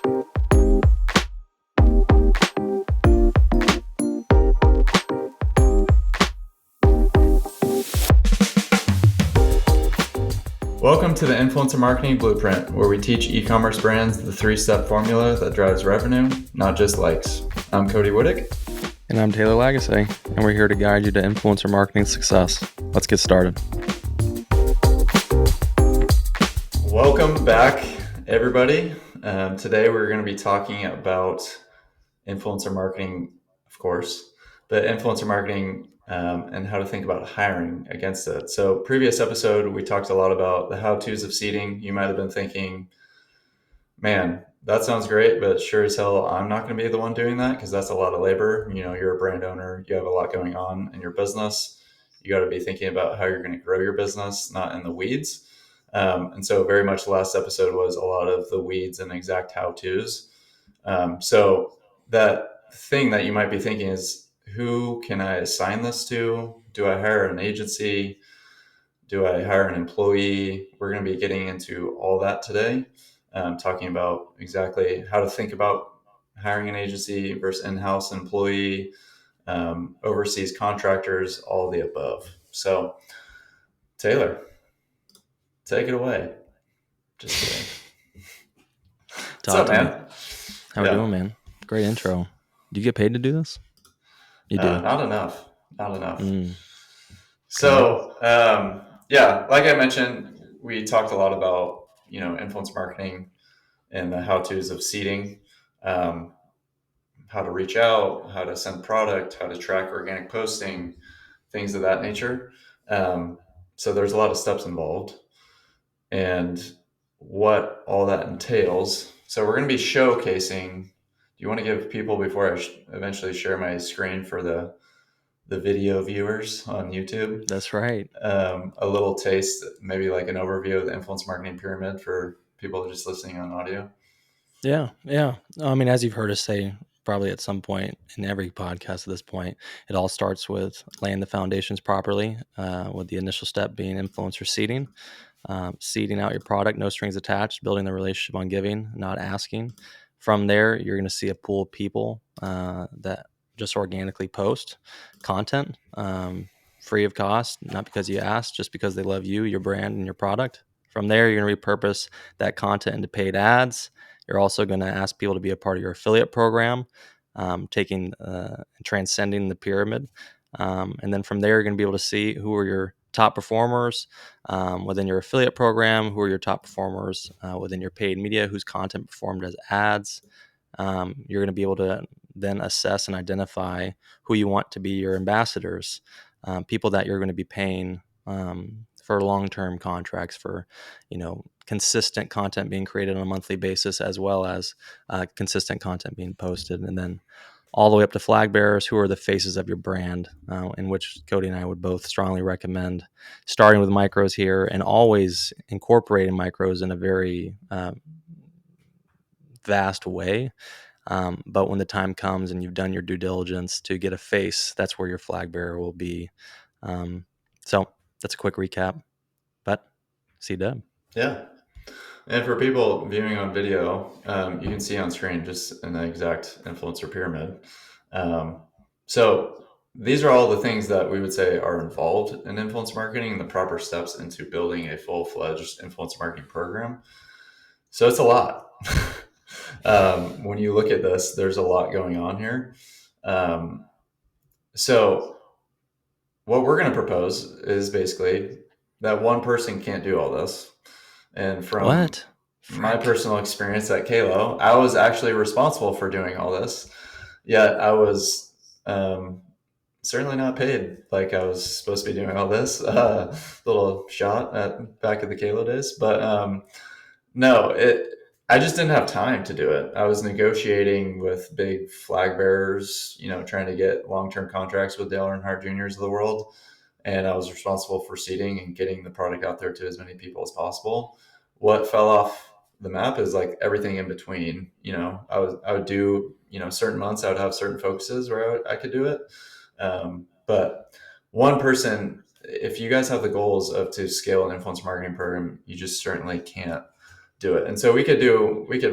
Welcome to the Influencer Marketing Blueprint, where we teach e-commerce brands the three-step formula that drives revenue, not just likes. I'm Cody Whittick. And I'm Taylor Lagasse, and we're here to guide you to influencer marketing success. Let's get started. Welcome back, everybody. Today we're going to be talking about influencer marketing, of course, but influencer marketing and how to think about hiring against it. So previous episode, we talked a lot about the how-tos of seeding. You might have been thinking, man, that sounds great, but sure as hell, I'm not going to be the one doing that because that's a lot of labor. You know, you're a brand owner, you have a lot going on in your business. You got to be thinking about how you're going to grow your business, not in the weeds. And so very much the last episode was a lot of the weeds and exact how-tos. So that thing that you might be thinking is, who can I assign this to? Do I hire an agency? Do I hire an employee? We're going to be getting into all that today, talking about exactly how to think about hiring an agency versus in-house employee, overseas contractors, all the above. So, Taylor, take it away. Just kidding. What's up, man? How are you doing, man? Great intro. Do you get paid to do this? You do? Not enough. So, like I mentioned, we talked a lot about, influence marketing and the how-tos of seeding, how to reach out, how to send product, how to track organic posting, things of that nature. So there's a lot of steps involved and what all that entails. So we're going to be showcasing. Do you want to give people, before I eventually share my screen for the video viewers on YouTube? That's right. A little taste, maybe like an overview of the influence marketing pyramid for people just listening on audio. Yeah. I mean, as you've heard us say probably at some point in every podcast at this point, it all starts with laying the foundations properly, with the initial step being influencer seeding. Seeding out your product, no strings attached, building the relationship on giving, not asking. From there, you're going to see a pool of people that just organically post content free of cost, not because you asked, just because they love you, your brand, and your product. From there, you're going to repurpose that content into paid ads. You're also going to ask people to be a part of your affiliate program, taking and transcending the pyramid. And then from there, you're going to be able to see who are your top performers within your affiliate program, who are your top performers within your paid media, whose content performed as ads. You're going to be able to then assess and identify who you want to be your ambassadors, people that you're going to be paying for long-term contracts, for consistent content being created on a monthly basis, as well as consistent content being posted. And then all the way up to flag bearers, who are the faces of your brand, in which Cody and I would both strongly recommend starting with micros here and always incorporating micros in a very vast way. But when the time comes and you've done your due diligence to get a face, that's where your flag bearer will be. So that's a quick recap, but C-dub. Yeah. And for people viewing on video, you can see on screen just an exact influencer pyramid. So these are all the things that we would say are involved in influence marketing and the proper steps into building a full-fledged influence marketing program. So it's a lot. When you look at this, there's a lot going on here. So what we're going to propose is basically that one person can't do all this. And from my personal experience at Kalo, I was actually responsible for doing all this. Yet I was certainly not paid like I was supposed to be doing all this. Little shot at back at the Kalo days. But I just didn't have time to do it. I was negotiating with big flag bearers, trying to get long-term contracts with Dale Earnhardt Juniors of the world. And I was responsible for seeding and getting the product out there to as many people as possible. What fell off the map is like everything in between. I would do, certain months I would have certain focuses where I could do it. But one person, if you guys have the goals to scale an influence marketing program, you just certainly can't do it. And so we could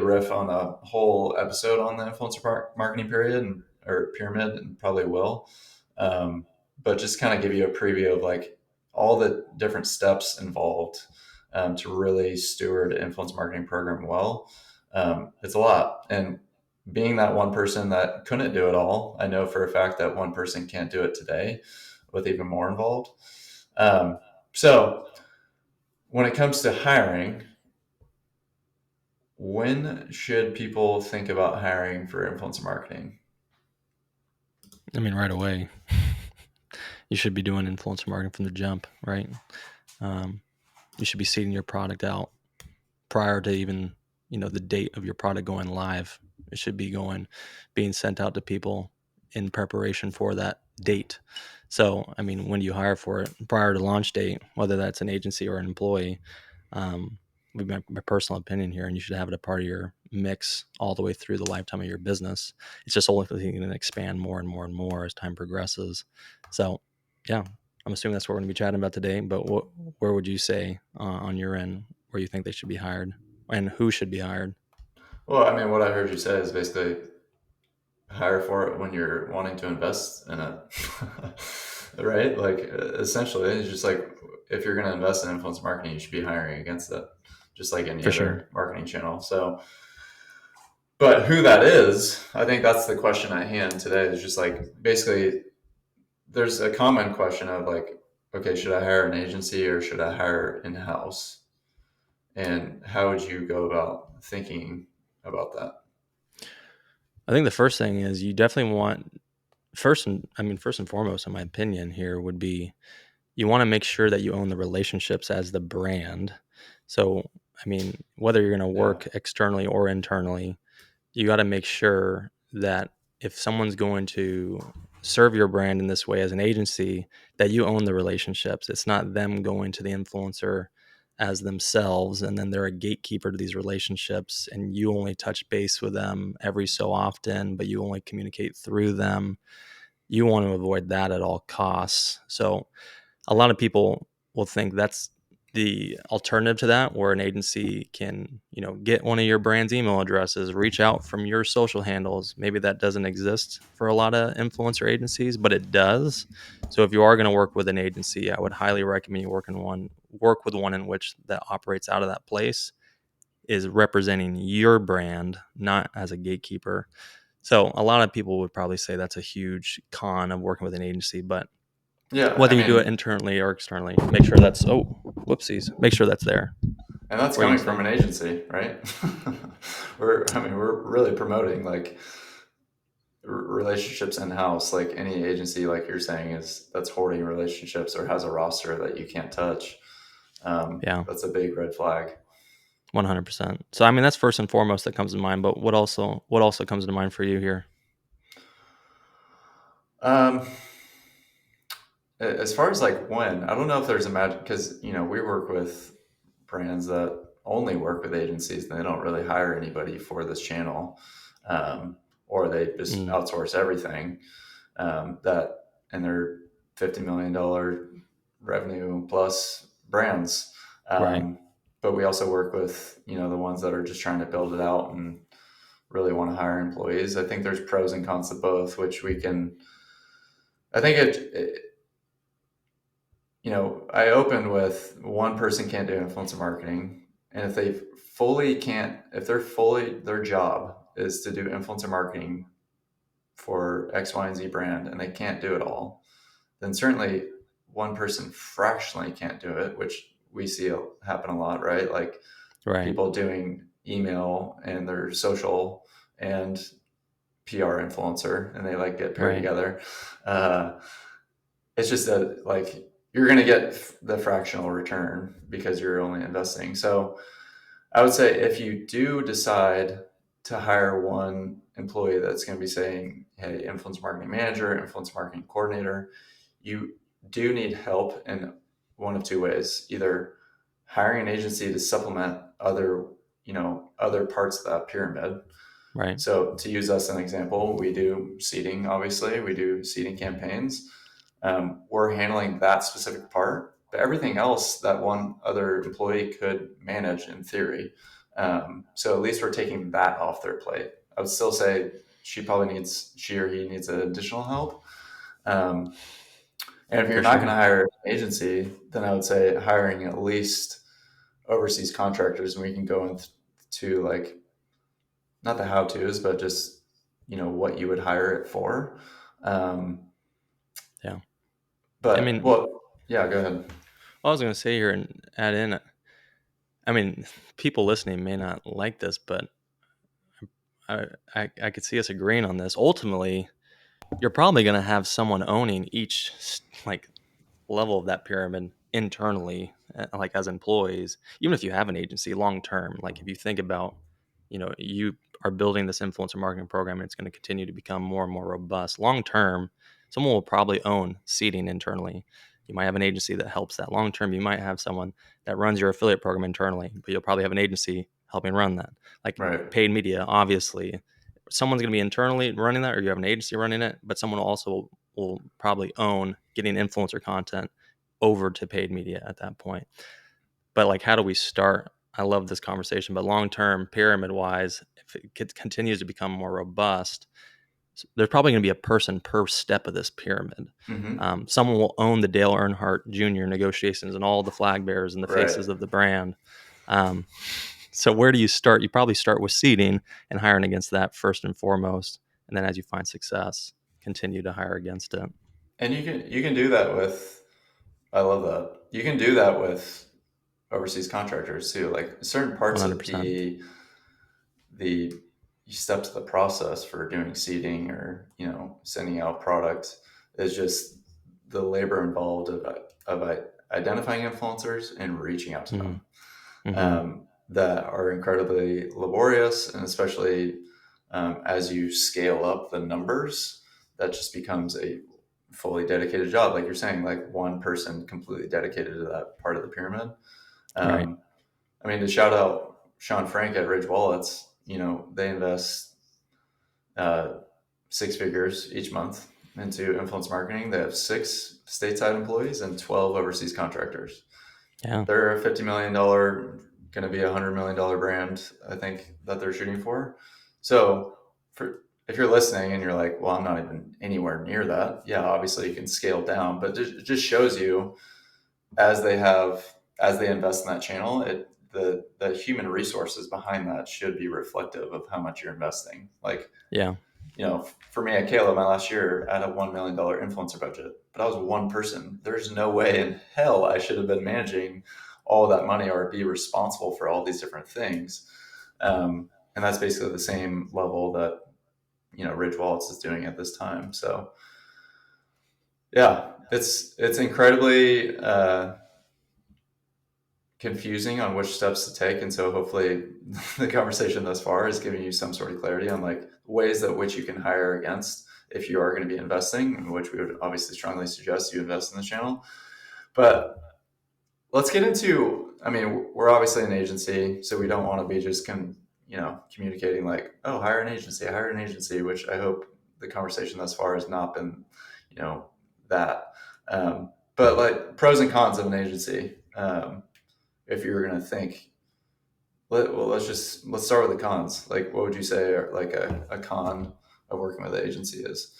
riff on a whole episode on the influencer marketing period or pyramid, and probably will. Um, but just kind of give you a preview of like all the different steps involved to really steward an influence marketing program well. It's a lot. And being that one person that couldn't do it all, I know for a fact that one person can't do it today with even more involved. So when it comes to hiring, when should people think about hiring for influencer marketing? I mean, right away, you should be doing influencer marketing from the jump, right? Um, you should be seeding your product out prior to even the date of your product going live. It should be being sent out to people in preparation for that date. So I mean, when you hire for it prior to launch date, whether that's an agency or an employee, um, would be my personal opinion here, and you should have it a part of your mix all the way through the lifetime of your business. It's just only going to expand more and more and more as time progresses. So yeah, I'm assuming that's what we're going to be chatting about today. But where would you say on your end where you think they should be hired and who should be hired? Well, I mean, what I heard you say is basically hire for it when you're wanting to invest in it, right? Like essentially, it's just like if you're going to invest in influence marketing, you should be hiring against it, just like any For sure. other marketing channel. So, but who that is, I think that's the question at hand today. Is just like basically, there's a common question of like, okay, should I hire an agency or should I hire in house? And how would you go about thinking about that? I think the first thing is you definitely want first and foremost, in my opinion, here would be you want to make sure that you own the relationships as the brand. So, I mean, whether you're going to Yeah. work externally or internally, you got to make sure that if someone's going to serve your brand in this way as an agency, that you own the relationships. It's not them going to the influencer as themselves and then they're a gatekeeper to these relationships and you only touch base with them every so often, but you only communicate through them. You want to avoid that at all costs. So a lot of people will think that's the alternative to that, where an agency can get one of your brand's email addresses, reach out from your social handles. Maybe that doesn't exist for a lot of influencer agencies, but it does. So if you are going to work with an agency, I would highly recommend you work with one in which that operates out of that place, is representing your brand, not as a gatekeeper. So a lot of people would probably say that's a huge con of working with an agency, but Yeah. I whether you do it mean, internally or externally, make sure that's whoopsies, make sure that's there. and that's What do you coming from say? an agency, right? We're really promoting like relationships in house. Like any agency, like you're saying, is that's hoarding relationships or has a roster that you can't touch. Yeah, That's a big red flag. 100%. So I mean, that's first and foremost that comes to mind. But what also comes to mind for you here? Um, as far as like when, I don't know if there's a magic because we work with brands that only work with agencies and they don't really hire anybody for this channel, or they just Mm, outsource everything. That and they're $50 million revenue plus brands. right, Um, but we also work with the ones that are just trying to build it out and really want to hire employees. I think there's pros and cons to both, which we can. I think I opened with one person can't do influencer marketing. And if they're fully, their job is to do influencer marketing for X, Y, and Z brand, and they can't do it all, then certainly one person fractionally can't do it, which we see happen a lot, right? Like right, people doing email and their social and PR influencer, and they like get paired right, together. Uh, it's just that like you're going to get the fractional return because you're only investing. So I would say if you do decide to hire one employee that's going to be saying, hey, influence marketing manager, influence marketing coordinator, you do need help in one of two ways. Either hiring an agency to supplement other parts of that pyramid. right, So to use us as an example, we do seeding, obviously. We do seeding campaigns. We're handling that specific part, but everything else that one other employee could manage in theory. So at least we're taking that off their plate. I would still say she or he needs additional help. Um, and if you're For not going to sure. hire an agency, then I would say hiring at least overseas contractors, and we can go into like not the how tos, but just what you would hire it for. Um, Yeah. I but mean, well, yeah, go ahead. I was going to say here and add in, I mean, people listening may not like this, but I, I could see us agreeing on this. Ultimately, you're probably going to have someone owning each like level of that pyramid internally, like as employees, even if you have an agency long term. Like if you think about, you are building this influencer marketing program and it's going to continue to become more and more robust long term, someone will probably own seeding internally. You might have an agency that helps that long term. You might have someone that runs your affiliate program internally, but you'll probably have an agency helping run that. Like Right, paid media, obviously, someone's going to be internally running that, or you have an agency running it, but someone also will probably own getting influencer content over to paid media at that point. But like, how do we start? I love this conversation, but long term, pyramid wise, if it continues to become more robust, there's probably going to be a person per step of this pyramid. hmm Someone will own the Dale Earnhardt Jr. negotiations and all the flag bearers and the right. faces of the brand. Um, so where do you start? You probably start with seeding and hiring against that first and foremost, and then as you find success, continue to hire against it. And you can do that with. I love that. You can do that with overseas contractors too. Like certain parts of 100%. the steps of the process for doing seeding or sending out product is just the labor involved of identifying influencers and reaching out to Mm-hmm. them, Mm-hmm. that are incredibly laborious, and especially as you scale up the numbers, that just becomes a fully dedicated job, like you're saying, like one person completely dedicated to that part of the pyramid. Right. um, I mean, to shout out Sean Frank at Ridge Wallets, they invest uh, six figures each month into influence marketing. They have six stateside employees and 12 overseas contractors. Yeah. They're a $50 million, going to be $100 million brand, I think, that they're shooting for. So, if you're listening and you're like, well, I'm not even anywhere near that, yeah, obviously you can scale down, but it just shows you as they invest in that channel, the human resources behind that should be reflective of how much you're investing. Like, Yeah. for me at Kayla, my last year, I had a $1 million influencer budget, but I was one person. There's no way in hell I should have been managing all that money or be responsible for all these different things. And that's basically the same level that Ridge Wallets is doing at this time. So yeah, it's incredibly confusing on which steps to take, and so hopefully the conversation thus far is giving you some sort of clarity on like ways that which you can hire against if you are going to be investing, in which we would obviously strongly suggest you invest in the channel. But let's get into, I mean, we're obviously an agency, so we don't want to be just communicating like, oh, hire an agency, which I hope the conversation thus far has not been you know that. But like pros and cons of an agency. If you were going to think, let's start with the cons. Like, what would you say like a con of working with an agency is?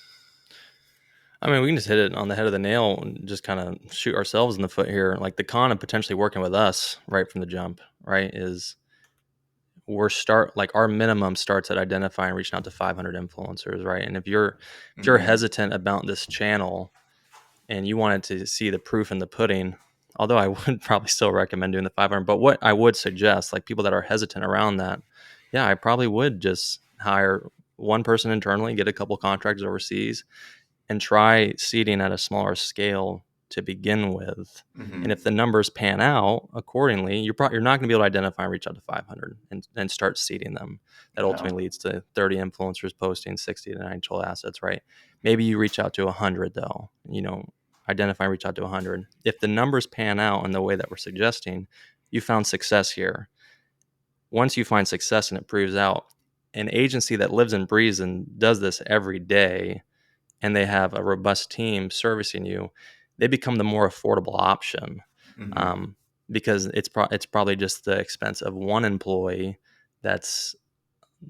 I mean, we can just hit it on the head of the nail and just kind of shoot ourselves in the foot here. Like the con of potentially working with us right from the jump, right, is like our minimum starts at identifying reaching out to 500 influencers, right? And if you're Mm-hmm. hesitant about this channel and you wanted to see the proof in the pudding, although I would probably still recommend doing the 500, but what I would suggest, like people that are hesitant around that, yeah, I probably would just hire one person internally, get a couple contractors overseas, and try seeding at a smaller scale to begin with. And if Mm-hmm. the numbers pan out accordingly, you're not going to be able to identify and reach out to 500 and start seeding them. That No. ultimately leads to 30 influencers posting 60 to 90 total assets, right? Maybe you reach out to 100 though, identify and reach out to 100. If the numbers pan out in the way that we're suggesting, you found success here. Once you find success and it proves out, an agency that lives and breathes and does this every day, and they have a robust team servicing you, they become the more affordable option, Mm-hmm. um, because it's probably just the expense of one employee that's,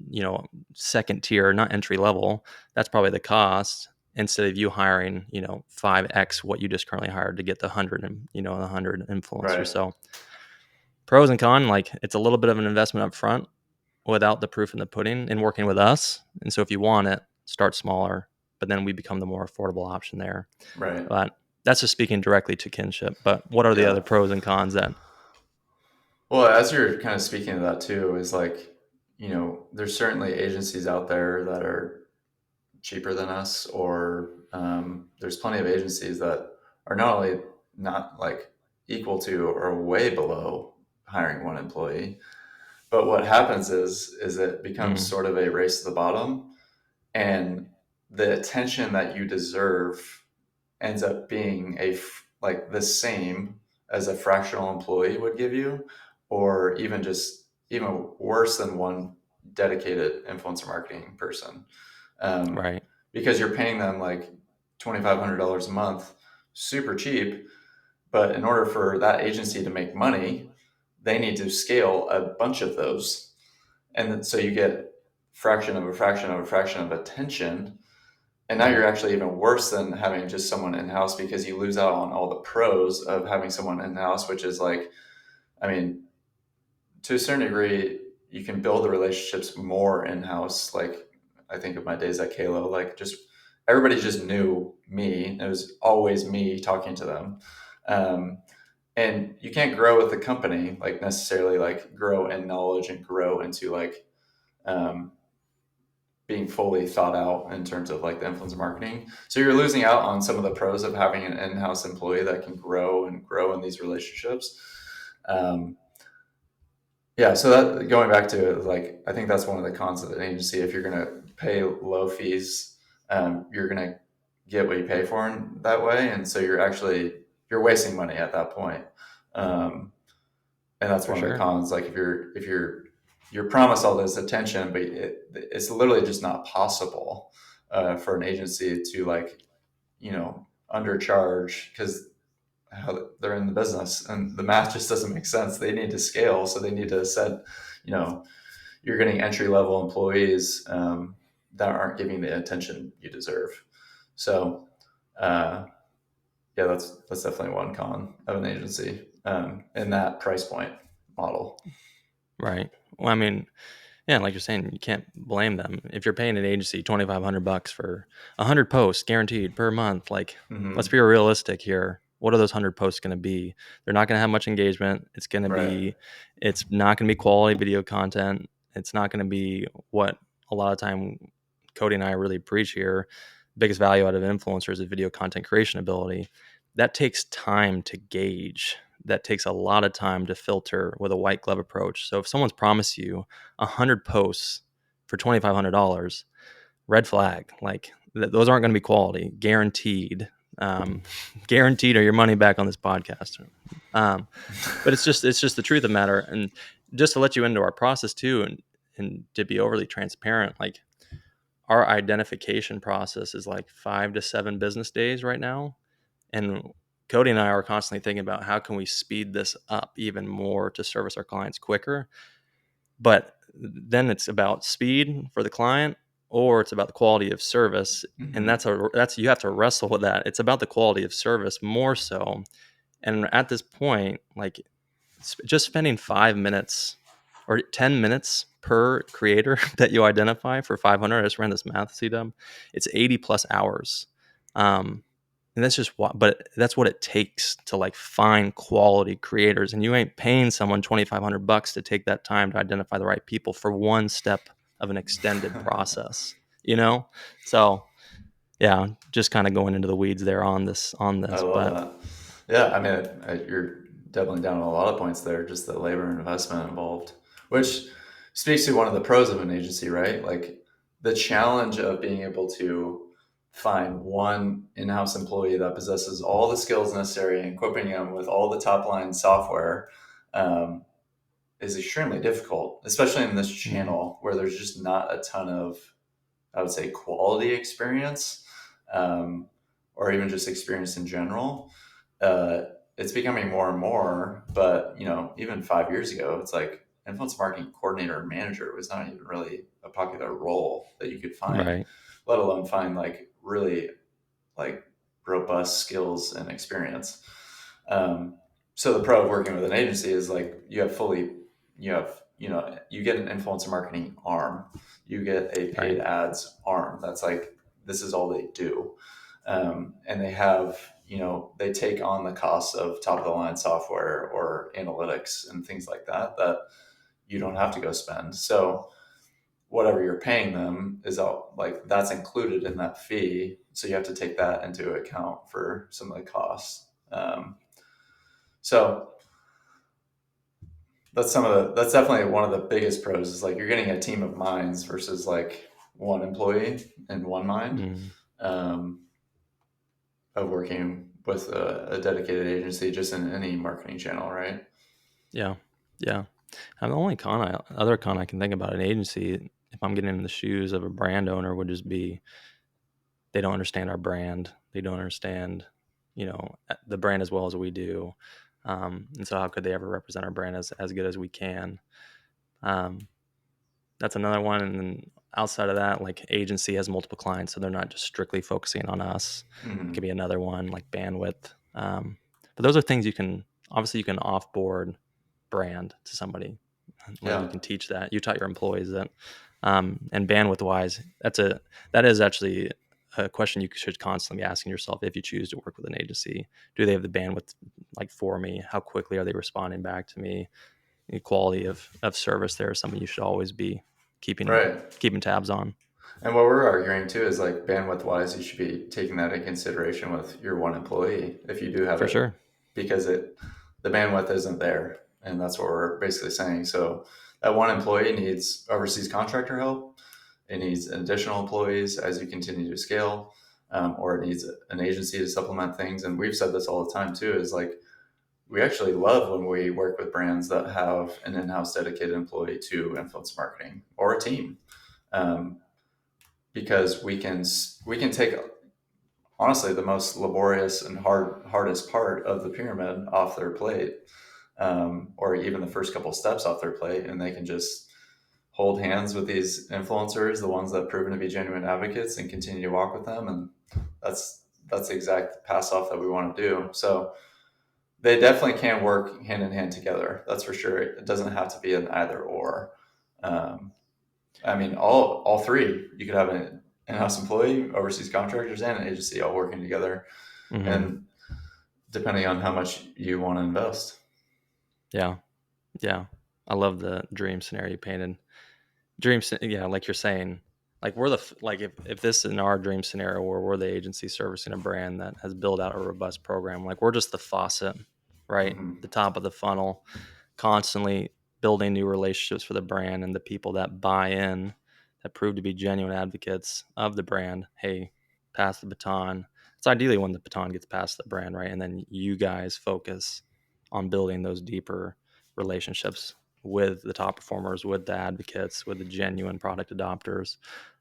you know, second tier, not entry level. That's probably the cost, instead of you hiring, 5x what you just currently hired to get the 100 and, 100 influencers. Right. So pros and cons, like it's a little bit of an investment up front without the proof in the pudding in working with us. And so if you want it, start smaller, but then we become the more affordable option there. Right. But that's just speaking directly to kinship. But what are the Yeah. other pros and cons that? Well, as you're kind of speaking of that too, is like, there's certainly agencies out there that are cheaper than us, or there's plenty of agencies that are not only not like equal to or way below hiring one employee, but what happens is it becomes Mm, sort of a race to the bottom, and the attention that you deserve ends up being like the same as a fractional employee would give you, or even just even worse than one dedicated influencer marketing person, um, right. because you're paying them like $2,500 a month, super cheap. But in order for that agency to make money, they need to scale a bunch of those, and so you get fraction of a fraction of a fraction of attention, and now you're Right. actually even worse than having just someone in house, because you lose out on all the pros of having someone in house, which is like, I mean, to a certain degree, you can build the relationships more in house. Like, I think of my days at Kalo, like just everybody just knew me. It was always me talking to them. Um, and you can't grow with the company, like necessarily like grow in knowledge and grow into like, um, being fully thought out in terms of like the influencer marketing. So you're losing out on some of the pros of having an in-house employee that can grow and grow in these relationships. Um, yeah, so that, going back to like, I think that's one of the cons of an agency. If you're going to pay low fees, you're going to get what you pay for in that way, and so you're wasting money at that point. Um, and that's For one of the sure. cons. Like, you're promised all this attention, but it's literally just not possible for an agency to like, undercharge, because how they're in the business and the math just doesn't make sense. They need to scale, so they need to set, you know you're getting entry level employees, that aren't giving the attention you deserve. So uh, yeah, that's definitely one con of an agency, in that price point model. Right. Well, I mean, yeah, like you're saying, you can't blame them if you're paying an agency $2,500 for 100 posts guaranteed per month. Like, let's Hmm. be realistic here. What are those 100 posts going to be? They're not going to have much engagement. Right. It's not going to be quality video content. It's not going to be what a lot of time Cody and I really preach here. Biggest value out of influencers is video content creation ability. That takes time to gauge. That takes a lot of time to filter with a white glove approach. So if someone's promised you 100 posts for $2,500, red flag. Like those aren't going to be quality, guaranteed. Um, Guaranteed, or your money back on this podcast. Um, but it's just the truth of the matter. And just to let you into our process too, and to be overly transparent, like our identification process is like 5 to 7 business days right now, and Cody and I are constantly thinking about how can we speed this up even more to service our clients quicker. But then it's about speed for the client, or it's about the quality of service, and Hmm. that's you have to wrestle with that. It's about the quality of service more so. And at this point, like just spending 5 minutes or 10 minutes per creator that you identify for 500, I just ran this math, CW, it's 80 plus hours. And that's just what, but that's what it takes to like find quality creators. And you ain't paying someone $2,500 to take that time to identify the right people for one step of an extended process, you know? So yeah, just kind of going into the weeds there on I this, love but that. Yeah, I mean, you're definitely down on a lot of points there. Just the labor and investment involved, which speaks to one of the pros of an agency, right? Like, the challenge of being able to find one in-house employee that possesses all the skills necessary and equipping them with all the top line software, um, is extremely difficult, especially in this mm, channel where there's just not a ton of, I would say, quality experience, um, or even just experience in general. It's becoming more and more, but even 5 years ago, it's like influencer marketing coordinator or manager was not even really a popular role that you could find, Right. let alone find like really like robust skills and experience. So the pro of working with an agency is like you get an influencer marketing arm, you get a paid Right. ads arm. That's like, this is all they do. And they have, they take on the costs of top of the line software or analytics and things like that you don't have to go spend. So whatever you're paying them is out, like that's included in that fee. So you have to take that into account for some of the costs. So that's definitely one of the biggest pros is like you're getting a team of minds versus like one employee and one mind, Mm. um, of working with a dedicated agency just in any marketing channel, right? Yeah. Yeah. And the only other con I can think about an agency, if I'm getting in the shoes of a brand owner, would just be they don't understand our brand. They don't understand, the brand as well as we do. And so how could they ever represent our brand as good as we can? Um, that's another one. And then outside of that, like agency has multiple clients, so they're not just strictly focusing on us. It could Mm-hmm. be another one like bandwidth. But those are things you can offboard brand to somebody. Like you Yeah. can teach that. You taught your employees that. And bandwidth wise, that is actually a question you should constantly be asking yourself if you choose to work with an agency. Do they have the bandwidth like for me? How quickly are they responding back to me? The quality of service there is something you should always be keeping Right. keeping tabs on. And what we're arguing too is like bandwidth wise, you should be taking that into consideration with your one employee if you do have For it, sure. because the bandwidth isn't there, and that's what we're basically saying. So that one employee needs overseas contractor help. It needs additional employees as you continue to scale, or it needs an agency to supplement things. And we've said this all the time too: is like we actually love when we work with brands that have an in-house dedicated employee to influence marketing or a team. Um, because we can take honestly the most laborious and hardest part of the pyramid off their plate, or even the first couple steps off their plate, and they can just hold hands with these influencers, the ones that have proven to be genuine advocates, and continue to walk with them. And that's the exact pass off that we want to do. So they definitely can work hand in hand together. That's for sure. It doesn't have to be an either or. Um, I mean, all three. You could have an in-house employee, overseas contractors, and an agency all working together, Mm-hmm. and depending on how much you want to invest. Yeah. Yeah. I love the dream scenario you painted. Yeah, like you're saying, like we're like if this is in our dream scenario where we're the agency servicing a brand that has built out a robust program, like we're just the faucet, right? Mm-hmm. The top of the funnel, constantly building new relationships for the brand and the people that buy in, that prove to be genuine advocates of the brand. Hey, pass the baton. It's ideally when the baton gets passed to the brand, right? And then you guys focus on building those deeper relationships with the top performers, with the advocates, with the genuine product adopters,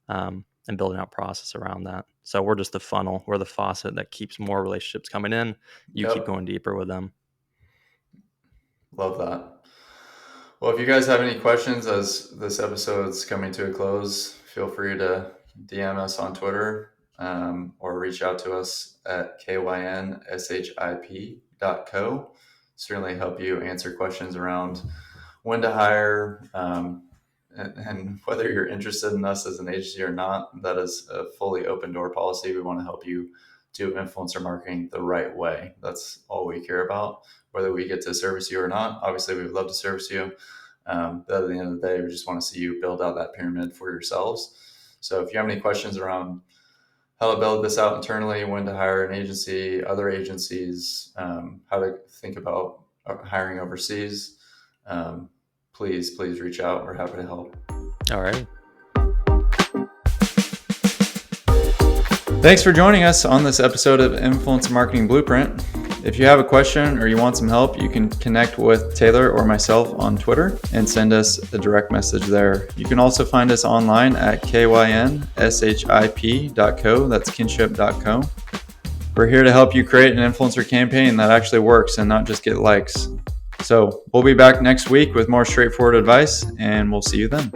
and building out process around that. So we're just the funnel. We're the faucet that keeps more relationships coming in. You keep Yep, going deeper with them. love that. Well, if you guys have any questions as this episode's coming to a close, feel free to DM us on Twitter, or reach out to us at kynship.co. Certainly help you answer questions around when to hire, and whether you're interested in us as an agency or not. That is a fully open door policy. We want to help you do influencer marketing the right way. That's all we care about. Whether we get to service you or not, obviously we would love to service you. But at the end of the day, we just want to see you build out that pyramid for yourselves. So if you have any questions around how to build this out internally, when to hire an agency, other agencies, how to think about hiring overseas, please reach out. We're happy to help. All right. Thanks for joining us on this episode of Influencer Marketing Blueprint. If you have a question or you want some help, you can connect with Taylor or myself on Twitter and send us a direct message there. You can also find us online at kynship.co. That's kinship.co. We're here to help you create an influencer campaign that actually works and not just get likes. So we'll be back next week with more straightforward advice, and we'll see you then.